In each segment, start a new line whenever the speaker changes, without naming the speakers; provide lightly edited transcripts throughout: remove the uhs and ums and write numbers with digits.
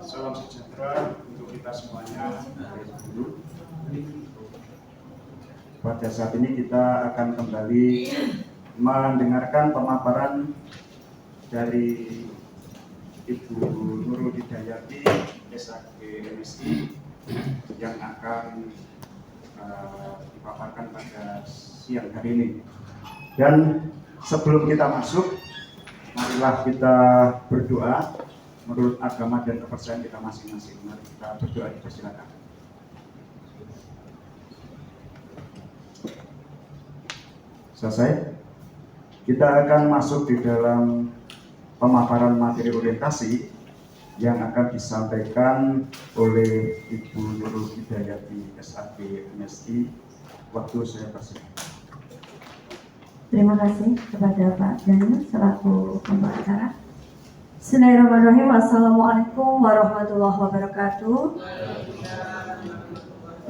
Salam sejahtera untuk kita semuanya.
Pada saat ini kita akan kembali mendengarkan pemaparan dari Ibu Nurul Hidayati SAG MSI yang akan dipaparkan pada siang hari ini. Dan sebelum kita masuk, marilah kita berdoa menurut agama dan kepercayaan kita masing-masing. Mari kita berdoa, silakan. Selesai. Kita akan masuk di dalam pemaparan materi orientasi yang akan disampaikan oleh Ibu Nurul Hidayati SAG MSI. Waktu saya persilakan.
Terima kasih kepada Pak Daniel selaku pembawa acara. Bismillahirrahmanirrahim. Assalamualaikum warahmatullahi wabarakatuh.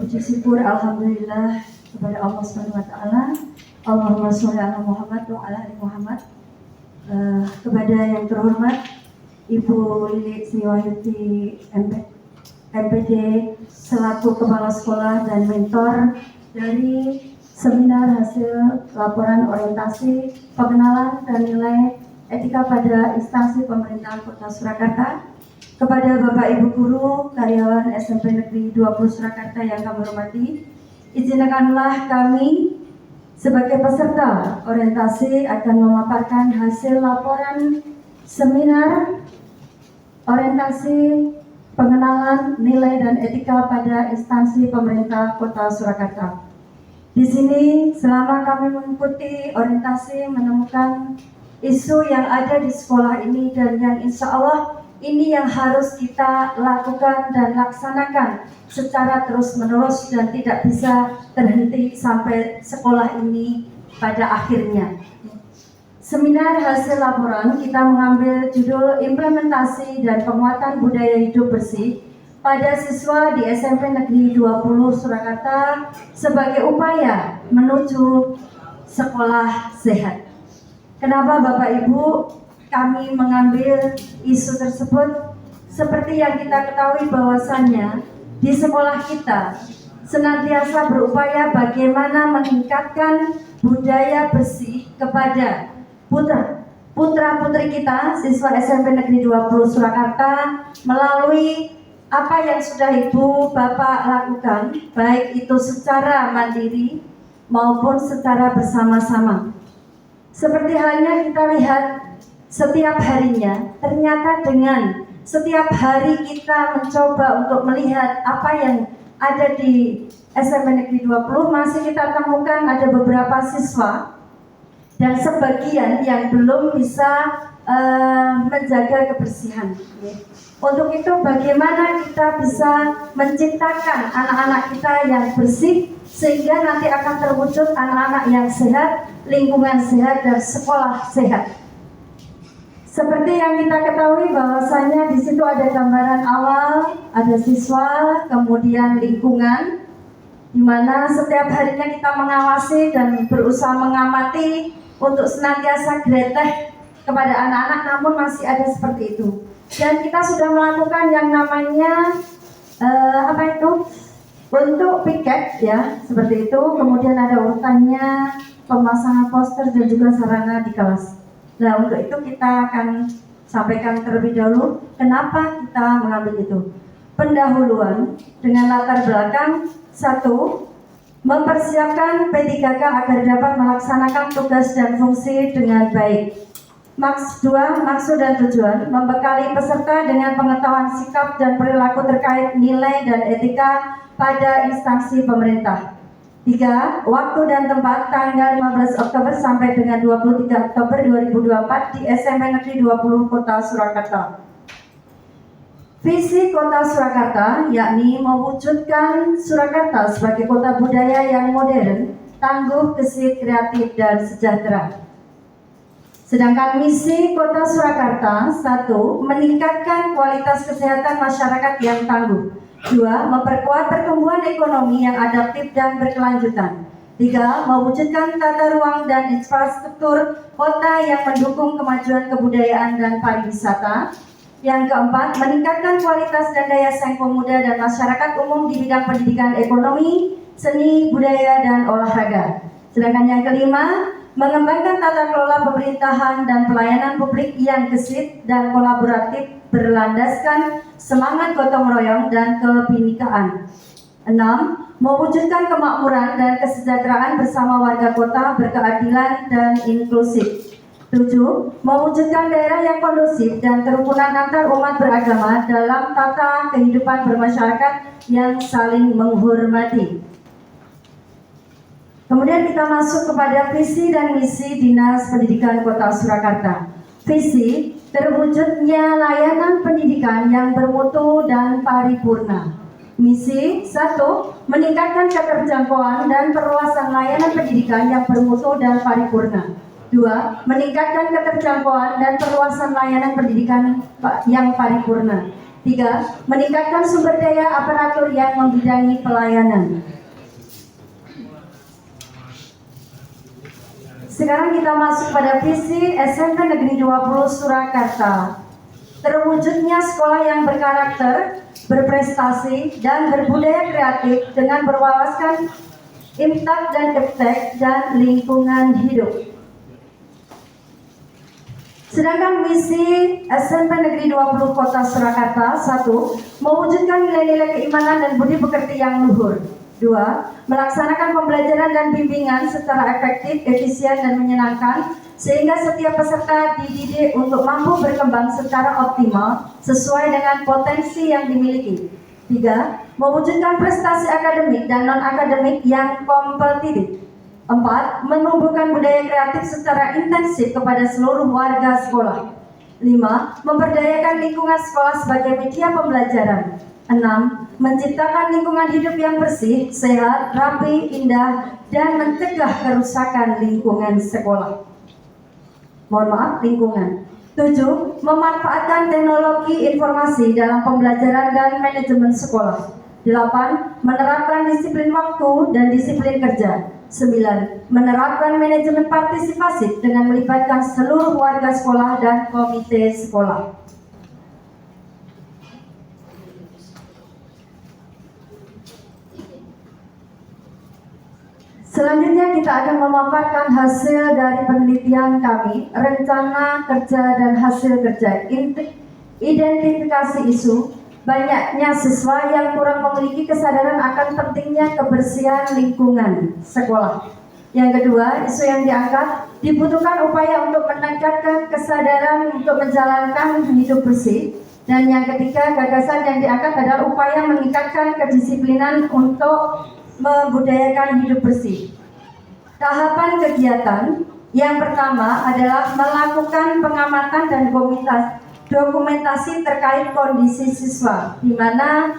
Puji syukur alhamdulillah kepada Allah Subhanahu wa taala. Allahumma sholli ala Muhammad wa ala ali Muhammad. Kepada yang terhormat Ibu Lili Sriwahyuti MPD selaku kepala sekolah dan mentor dari seminar hasil laporan orientasi pengenalan dan nilai etika pada instansi pemerintahan Kota Surakarta, kepada Bapak Ibu guru karyawan SMP Negeri 20 Surakarta yang kami hormati, izinkanlah kami sebagai peserta orientasi akan memaparkan hasil laporan seminar orientasi pengenalan nilai dan etika pada instansi pemerintah Kota Surakarta. Di sini selama kami mengikuti orientasi menemukan isu yang ada di sekolah ini dan yang insya Allah ini yang harus kita lakukan dan laksanakan secara terus-menerus dan tidak bisa terhenti sampai sekolah ini pada akhirnya. Seminar hasil laporan kita mengambil judul implementasi dan penguatan budaya hidup bersih pada siswa di SMP Negeri 20 Surakarta sebagai upaya menuju sekolah sehat. Kenapa Bapak Ibu kami mengambil isu tersebut? Seperti yang kita ketahui bahwasannya di sekolah kita senantiasa berupaya bagaimana meningkatkan budaya bersih kepada putra-putri kita siswa SMP Negeri 20 Surakarta melalui apa yang sudah Ibu Bapak lakukan, baik itu secara mandiri maupun secara bersama-sama. Seperti halnya kita lihat setiap harinya, ternyata dengan setiap hari kita mencoba untuk melihat apa yang ada di SMP Negeri 20, masih kita temukan ada beberapa siswa dan sebagian yang belum bisa menjaga kebersihan. Untuk itu bagaimana kita bisa menciptakan anak-anak kita yang bersih sehingga nanti akan terwujud anak-anak yang sehat, lingkungan sehat, dan sekolah sehat. Seperti yang kita ketahui bahwasanya di situ ada gambaran awal, ada siswa, kemudian lingkungan, di mana setiap harinya kita mengawasi dan berusaha mengamati untuk senantiasa gretek kepada anak-anak, namun masih ada seperti itu. Dan kita sudah melakukan yang namanya untuk piket ya, seperti itu. Kemudian ada urutannya, pemasangan poster dan juga sarana di kelas. Nah, untuk itu kita akan sampaikan terlebih dahulu kenapa kita mengambil itu. Pendahuluan dengan latar belakang 1. Mempersiapkan P3K agar dapat melaksanakan tugas dan fungsi dengan baik. 2. Maksud dan tujuan membekali peserta dengan pengetahuan sikap dan perilaku terkait nilai dan etika pada instansi pemerintah. 3. Waktu dan tempat tanggal 15 Oktober sampai dengan 23 Oktober 2024 di SMP Negeri 20 Kota Surakarta. Visi Kota Surakarta yakni mewujudkan Surakarta sebagai kota budaya yang modern, tangguh, gesit, kreatif, dan sejahtera. Sedangkan misi Kota Surakarta 1. Meningkatkan kualitas kesehatan masyarakat yang tangguh. 2. Memperkuat pertumbuhan ekonomi yang adaptif dan berkelanjutan. 3. Mewujudkan tata ruang dan infrastruktur kota yang mendukung kemajuan kebudayaan dan pariwisata. Yang keempat, meningkatkan kualitas dan daya saing pemuda dan masyarakat umum di bidang pendidikan, ekonomi, seni, budaya, dan olahraga. Sedangkan yang kelima, mengembangkan tata kelola pemerintahan dan pelayanan publik yang gesit dan kolaboratif berlandaskan semangat gotong royong dan kebinekaan. 6. Mewujudkan kemakmuran dan kesejahteraan bersama warga kota berkeadilan dan inklusif. 7. Mewujudkan daerah yang kondusif dan kerukunan antar umat beragama dalam tata kehidupan bermasyarakat yang saling menghormati. Kemudian kita masuk kepada visi dan misi Dinas Pendidikan Kota Surakarta. Visi, terwujudnya layanan pendidikan yang bermutu dan paripurna. Misi 1. Meningkatkan keterjangkauan dan perluasan layanan pendidikan yang bermutu dan paripurna. 2. Meningkatkan keterjangkauan dan perluasan layanan pendidikan yang paripurna. 3. Meningkatkan sumber daya aparatur yang membidangi pelayanan. Sekarang kita masuk pada visi SMP Negeri 20 Surakarta. Terwujudnya sekolah yang berkarakter, berprestasi, dan berbudaya kreatif dengan berwawaskan imtak dan eptek dan lingkungan hidup. Sedangkan misi SMP Negeri 20 Kota Surakarta 1. Mewujudkan nilai-nilai keimanan dan budi pekerti yang luhur. 2. Melaksanakan pembelajaran dan bimbingan secara efektif, efisien, dan menyenangkan sehingga setiap peserta dididik untuk mampu berkembang secara optimal sesuai dengan potensi yang dimiliki. 3. Mewujudkan prestasi akademik dan non-akademik yang kompetitif. 4. Menumbuhkan budaya kreatif secara intensif kepada seluruh warga sekolah. 5. Memberdayakan lingkungan sekolah sebagai media pembelajaran. 6. Menciptakan lingkungan hidup yang bersih, sehat, rapi, indah, dan mencegah kerusakan lingkungan sekolah. Mohon maaf, lingkungan. 7. Memanfaatkan teknologi informasi dalam pembelajaran dan manajemen sekolah. 8. Menerapkan disiplin waktu dan disiplin kerja. 9. Menerapkan manajemen partisipasi dengan melibatkan seluruh warga sekolah dan komite sekolah. Selanjutnya kita akan memaparkan hasil dari penelitian kami, rencana kerja dan hasil kerja, identifikasi isu, banyaknya siswa yang kurang memiliki kesadaran akan pentingnya kebersihan lingkungan sekolah. Yang kedua, isu yang diangkat, dibutuhkan upaya untuk meningkatkan kesadaran untuk menjalankan hidup bersih. Dan yang ketiga, gagasan yang diangkat adalah upaya meningkatkan kedisiplinan untuk membudayakan hidup bersih. Tahapan kegiatan yang pertama adalah melakukan pengamatan dan dokumentasi terkait kondisi siswa, di mana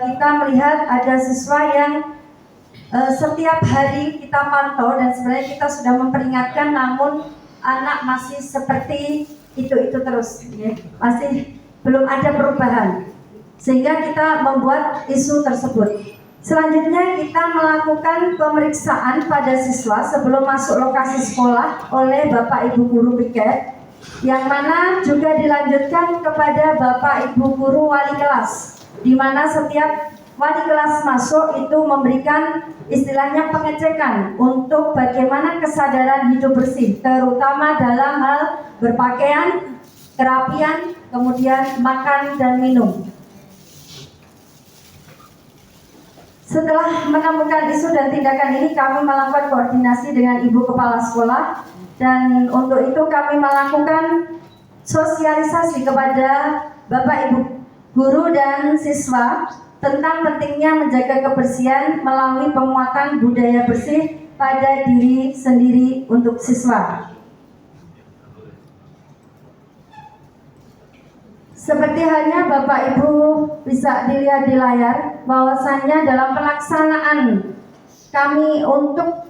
kita melihat ada siswa yang setiap hari kita pantau dan sebenarnya kita sudah memperingatkan, namun anak masih seperti itu terus, ya. Masih belum ada perubahan, sehingga kita membuat isu tersebut. Selanjutnya kita melakukan pemeriksaan pada siswa sebelum masuk lokasi sekolah oleh Bapak Ibu Guru piket, yang mana juga dilanjutkan kepada Bapak Ibu Guru wali kelas, di mana setiap wali kelas masuk itu memberikan istilahnya pengecekan untuk bagaimana kesadaran hidup bersih, terutama dalam hal berpakaian, kerapian, kemudian makan dan minum. Setelah menemukan isu dan tindakan ini, kami melakukan koordinasi dengan Ibu Kepala Sekolah, dan untuk itu kami melakukan sosialisasi kepada Bapak Ibu Guru dan siswa tentang pentingnya menjaga kebersihan melalui penguatan budaya bersih pada diri sendiri untuk siswa. Seperti halnya Bapak Ibu bisa dilihat di layar, bahwasannya dalam pelaksanaan kami untuk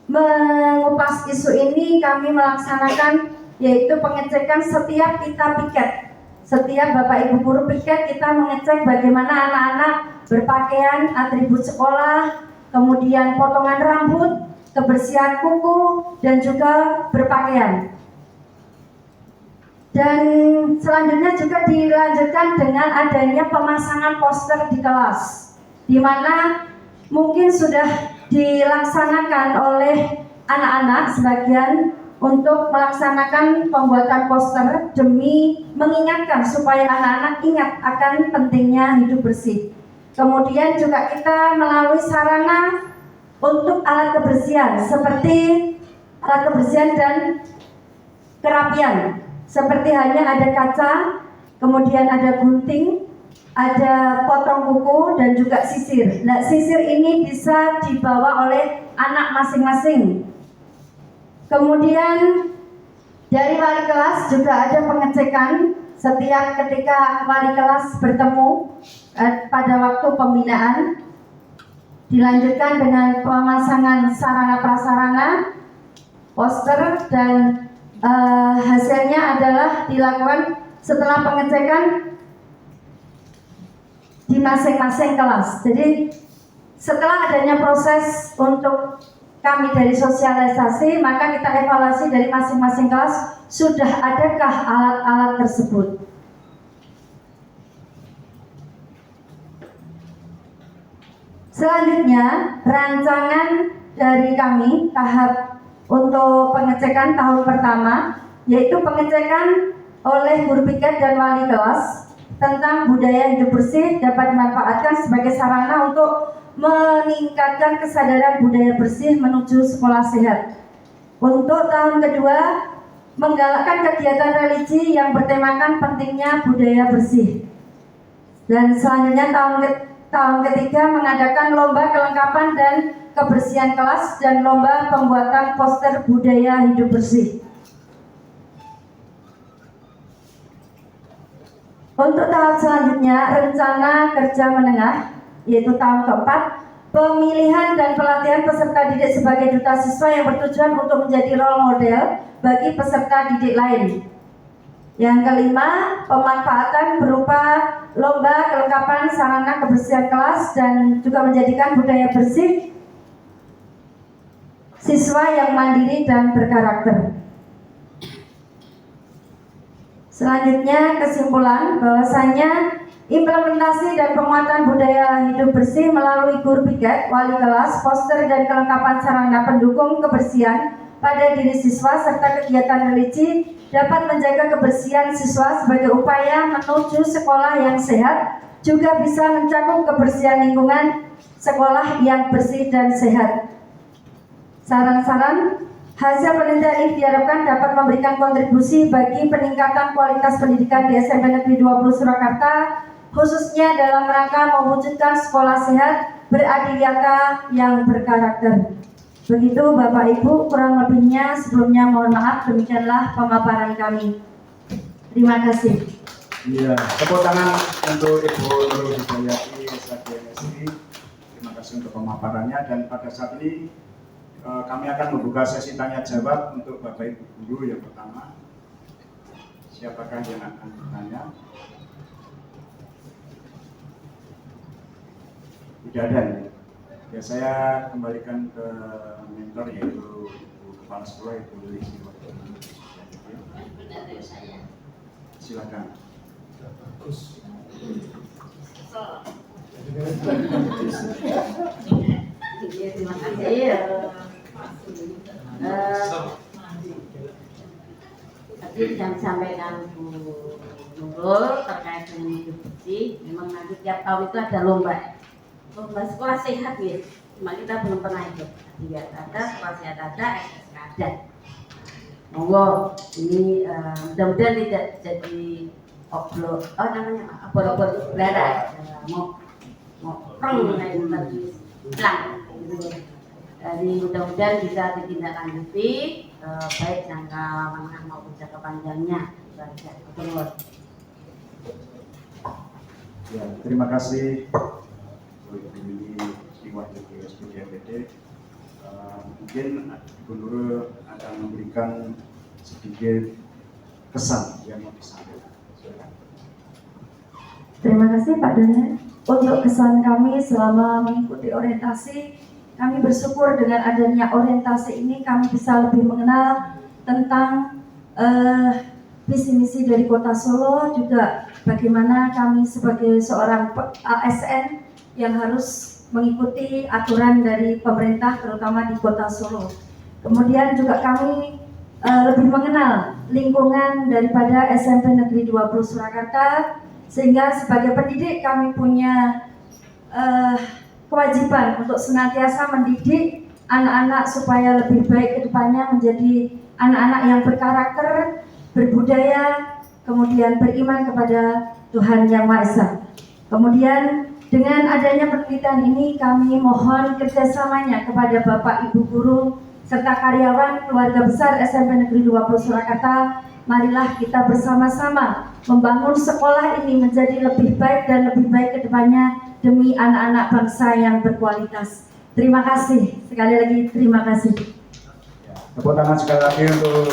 mengupas isu ini, kami melaksanakan yaitu pengecekan setiap kita piket. Setiap Bapak Ibu Guru piket, kita mengecek bagaimana anak-anak berpakaian, atribut sekolah, kemudian potongan rambut, kebersihan kuku, dan juga berpakaian. Dan selanjutnya juga dilanjutkan dengan adanya pemasangan poster di kelas, di mana mungkin sudah dilaksanakan oleh anak-anak sebagian untuk melaksanakan pembuatan poster demi mengingatkan supaya anak-anak ingat akan pentingnya hidup bersih. Kemudian juga kita melalui sarana untuk alat kebersihan seperti alat kebersihan dan kerapian, seperti hanya ada kaca, kemudian ada gunting, ada potong kuku dan juga sisir. Nah, sisir ini bisa dibawa oleh anak masing-masing. Kemudian dari wali kelas juga ada pengecekan setiap ketika wali kelas bertemu pada waktu pembinaan. Dilanjutkan dengan pemasangan sarana prasarana, poster, dan hasilnya adalah dilakukan setelah pengecekan di masing-masing kelas. Jadi setelah adanya proses untuk kami dari sosialisasi, maka kita evaluasi dari masing-masing kelas, sudah adakah alat-alat tersebut. Selanjutnya, rancangan dari kami tahap untuk pengecekan tahun pertama, yaitu pengecekan oleh guru piket dan wali kelas tentang budaya hidup bersih dapat dimanfaatkan sebagai sarana untuk meningkatkan kesadaran budaya bersih menuju sekolah sehat. Untuk tahun kedua, menggalakkan kegiatan religi yang bertemakan pentingnya budaya bersih. Dan selanjutnya tahun ketiga mengadakan lomba kelengkapan dan kebersihan kelas dan lomba pembuatan poster budaya hidup bersih. Untuk tahap selanjutnya, rencana kerja menengah, yaitu tahun keempat, pemilihan dan pelatihan peserta didik sebagai duta siswa yang bertujuan untuk menjadi role model bagi peserta didik lain. Yang kelima, pemanfaatan berupa lomba kelengkapan sarana kebersihan kelas dan juga menjadikan budaya bersih siswa yang mandiri dan berkarakter. Selanjutnya, kesimpulan bahwasanya implementasi dan penguatan budaya hidup bersih melalui guru piket, wali kelas, poster dan kelengkapan sarana pendukung kebersihan pada diri siswa serta kegiatan religi dapat menjaga kebersihan siswa sebagai upaya menuju sekolah yang sehat, juga bisa mencakup kebersihan lingkungan sekolah yang bersih dan sehat. Saran-saran hasil penelitian ini diharapkan dapat memberikan kontribusi bagi peningkatan kualitas pendidikan di SMP Negeri 20 Surakarta, khususnya dalam rangka mewujudkan sekolah sehat beradiliata yang berkarakter. Begitu Bapak Ibu, kurang lebihnya sebelumnya mohon maaf, demikianlah pemaparan kami. Terima kasih.
Iya, tepuk tangan untuk Ibu Nurul Hidayati SHG MSI. Terima kasih untuk pemaparannya, dan pada saat ini kami akan membuka sesi tanya jawab untuk Bapak Ibu guru. Yang pertama, siapakah yang akan bertanya? Tidak ada ya? Ya, saya kembalikan ke mentor, yaitu Ibu Kepala Sekolah, Ibu Lisi. Silakan.
Terima kasih. Tadi yang disampaikan Bu Nurul terkait dengan hidup bersih, memang nanti tiap tahun itu ada lomba sekolah sehat ya. Cuma kita belum pernah ikut. Tidak ada sekolah sehat, ada SSK ada. Monggo ini mudah-mudahan tidak jadi obor-obor belada. Mau perang tadi hilang. Jadi mudah-mudahan bisa ditindaklanjuti baik jangka menengah maupun jangka panjangnya.
Ya, terima kasih Bu Ibu Diwakili SPDMPD. Mungkin Ibu Nurul akan memberikan sedikit kesan yang mau disampaikan.
Terima kasih Pak Daniel. Untuk kesan kami selama mengikuti orientasi, kami bersyukur dengan adanya orientasi ini kami bisa lebih mengenal tentang visi misi dari Kota Solo, juga bagaimana kami sebagai seorang ASN yang harus mengikuti aturan dari pemerintah terutama di Kota Solo. Kemudian juga kami lebih mengenal lingkungan daripada SMP Negeri 20 Surakarta, sehingga sebagai pendidik kami punya kewajiban untuk senantiasa mendidik anak-anak supaya lebih baik ke depannya menjadi anak-anak yang berkarakter, berbudaya, kemudian beriman kepada Tuhan Yang Maha Esa. Kemudian dengan adanya penelitian ini kami mohon kerjasamanya kepada Bapak Ibu Guru serta karyawan keluarga besar SMP Negeri 20 Surakarta. Marilah kita bersama-sama membangun sekolah ini menjadi lebih baik dan lebih baik ke depannya demi anak-anak bangsa yang berkualitas. Terima kasih, sekali lagi terima kasih.
Tepuk tangan sekali lagi untuk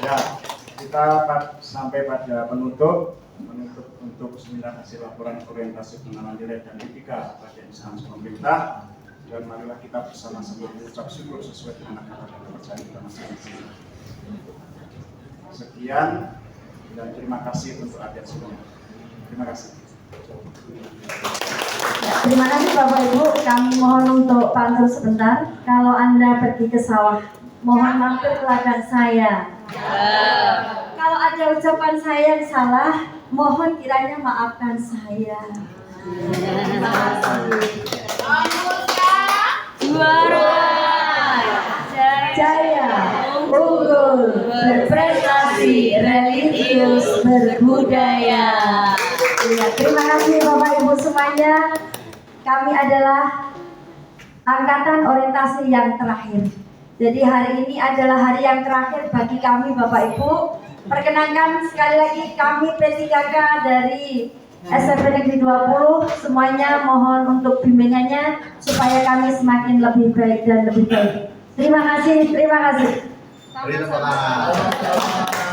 ya, kita sampai pada penutup untuk seminar hasil laporan orientasi pengenalan nilai dan etika pada instansi pemerintah, dan marilah kita bersama-sama mengucap syukur sesuai dengan kata dan kepercayaan kita masing-masing. Sekian dan terima kasih untuk adik semua. Terima kasih.
Ya, terima kasih Bapak Ibu. Kami mohon untuk pantun sebentar. Kalau Anda pergi ke sawah, mohon mampir ke ladang saya. Kalau ada ucapan saya yang salah, mohon kiranya maafkan saya.
Juara
Jaya, unggul, berprestasi, religius, berbudaya. Ya, terima kasih Bapak Ibu semuanya. Kami adalah angkatan orientasi yang terakhir. Jadi hari ini adalah hari yang terakhir bagi kami Bapak Ibu. Perkenankan sekali lagi kami P3K dari SMP Negeri 20 semuanya mohon untuk bimbingannya supaya kami semakin lebih baik dan lebih baik. Terima kasih, terima kasih.
Terima kasih.